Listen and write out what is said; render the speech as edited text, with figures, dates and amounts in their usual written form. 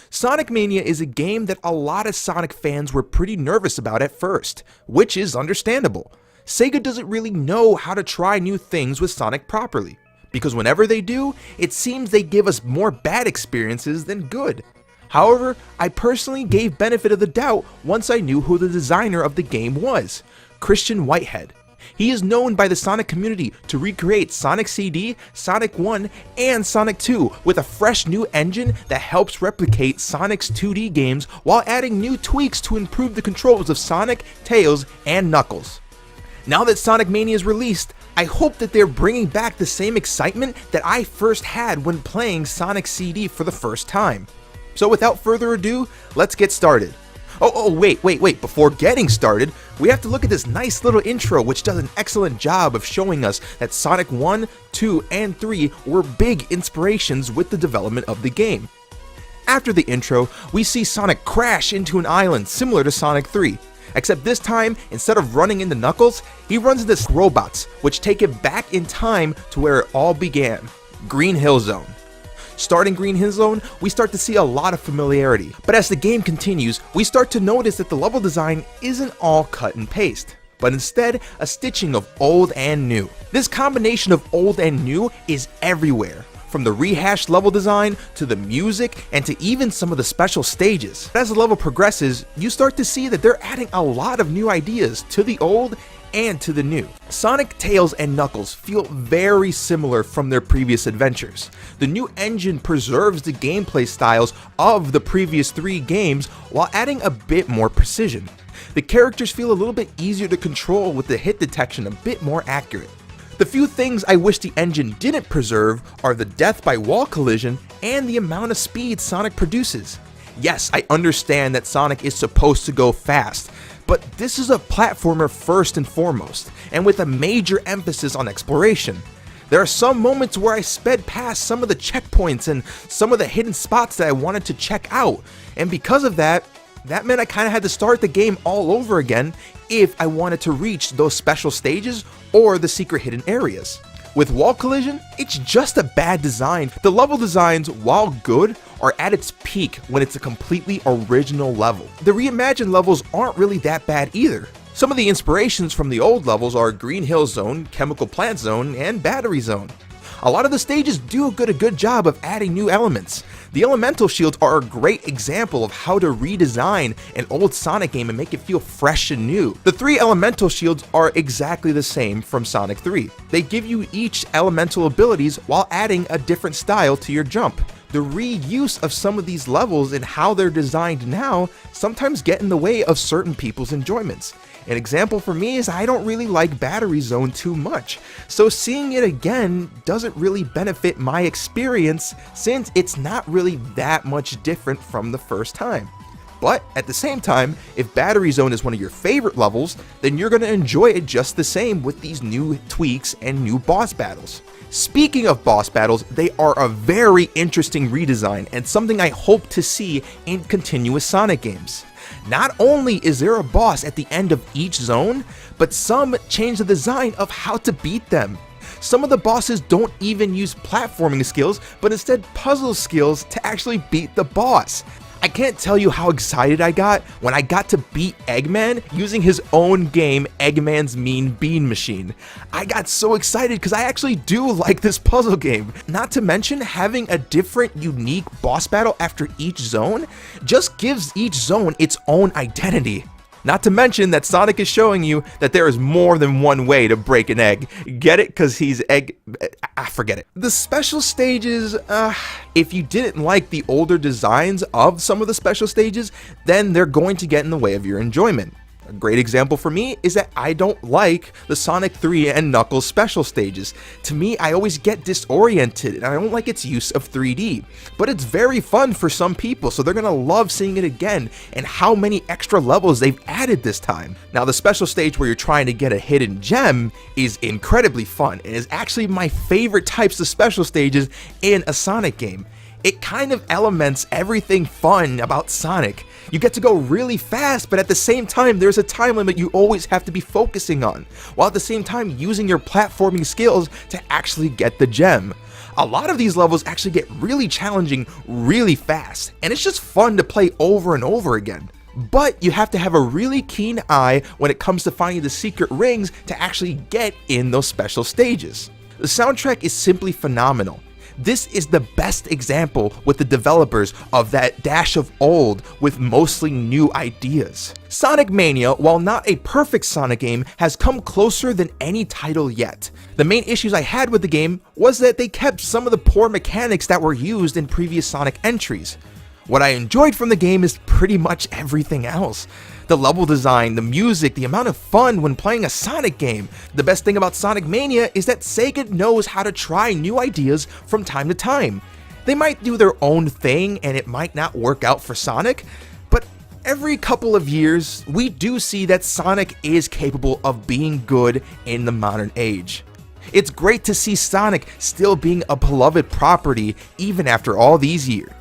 Sonic Mania is a game that a lot of Sonic fans were pretty nervous about at first, which is understandable. Sega doesn't really know how to try new things with Sonic properly, because whenever they do, it seems they give us more bad experiences than good. However, I personally gave benefit of the doubt once I knew who the designer of the game was, Christian Whitehead. He is known by the Sonic community to recreate Sonic CD, Sonic 1, and Sonic 2 with a fresh new engine that helps replicate Sonic's 2D games while adding new tweaks to improve the controls of Sonic, Tails, and Knuckles. Now that Sonic Mania is released, I hope that they're bringing back the same excitement that I first had when playing Sonic CD for the first time. So without further ado, let's get started. Wait, before getting started, we have to look at this nice little intro which does an excellent job of showing us that Sonic 1, 2, and 3 were big inspirations with the development of the game. After the intro, we see Sonic crash into an island similar to Sonic 3, except this time, instead of running into Knuckles, he runs into robots, which take it back in time to where it all began, Green Hill Zone. Starting Green Hill Zone, we start to see a lot of familiarity, but as the game continues, we start to notice that the level design isn't all cut and paste, but instead a stitching of old and new. This combination of old and new is everywhere, from the rehashed level design to the music and to even some of the special stages. As the level progresses, you start to see that they're adding a lot of new ideas to the old and to the new. Sonic, Tails, and Knuckles feel very similar from their previous adventures. The new engine preserves the gameplay styles of the previous 3 games while adding a bit more precision. The characters feel a little bit easier to control with the hit detection a bit more accurate. The few things I wish the engine didn't preserve are the death by wall collision and the amount of speed Sonic produces. Yes, I understand that Sonic is supposed to go fast, but this is a platformer first and foremost, and with a major emphasis on exploration. There are some moments where I sped past some of the checkpoints and some of the hidden spots that I wanted to check out, and because of that meant I kind of had to start the game all over again if I wanted to reach those special stages or the secret hidden areas. With wall collision, it's just a bad design. The level designs, while good, are at its peak when it's a completely original level. The reimagined levels aren't really that bad either. Some of the inspirations from the old levels are Green Hill Zone, Chemical Plant Zone, and Battery Zone. A lot of the stages do a good job of adding new elements. The elemental shields are a great example of how to redesign an old Sonic game and make it feel fresh and new. The 3 elemental shields are exactly the same from Sonic 3. They give you each elemental abilities while adding a different style to your jump. The reuse of some of these levels and how they're designed now sometimes get in the way of certain people's enjoyments. An example for me is I don't really like Battery Zone too much, so seeing it again doesn't really benefit my experience since it's not really that much different from the first time. But at the same time, if Battery Zone is one of your favorite levels, then you're going to enjoy it just the same with these new tweaks and new boss battles. Speaking of boss battles, they are a very interesting redesign and something I hope to see in continuous Sonic games. Not only is there a boss at the end of each zone, but some change the design of how to beat them. Some of the bosses don't even use platforming skills, but instead puzzle skills to actually beat the boss. I can't tell you how excited I got when I got to beat Eggman using his own game, Eggman's Mean Bean Machine. I got so excited because I actually do like this puzzle game. Not to mention having a different, unique boss battle after each zone just gives each zone its own identity. Not to mention that Sonic is showing you that there is more than one way to break an egg. Get it? Cause he's forget it. The special stages, if you didn't like the older designs of some of the special stages, then they're going to get in the way of your enjoyment. A great example for me is that I don't like the Sonic 3 and Knuckles special stages. To me, I always get disoriented and I don't like its use of 3D. But it's very fun for some people, so they're gonna love seeing it again and how many extra levels they've added this time. Now, the special stage where you're trying to get a hidden gem is incredibly fun and is actually my favorite types of special stages in a Sonic game. It kind of elements everything fun about Sonic. You get to go really fast, but at the same time, there's a time limit you always have to be focusing on, while at the same time using your platforming skills to actually get the gem. A lot of these levels actually get really challenging really fast, and it's just fun to play over and over again. But you have to have a really keen eye when it comes to finding the secret rings to actually get in those special stages. The soundtrack is simply phenomenal. This is the best example with the developers of that dash of old with mostly new ideas. Sonic Mania, while not a perfect Sonic game, has come closer than any title yet. The main issues I had with the game was that they kept some of the poor mechanics that were used in previous Sonic entries. What I enjoyed from the game is pretty much everything else. The level design, the music, the amount of fun when playing a Sonic game. The best thing about Sonic Mania is that Sega knows how to try new ideas from time to time. They might do their own thing and it might not work out for Sonic, but every couple of years, we do see that Sonic is capable of being good in the modern age. It's great to see Sonic still being a beloved property even after all these years.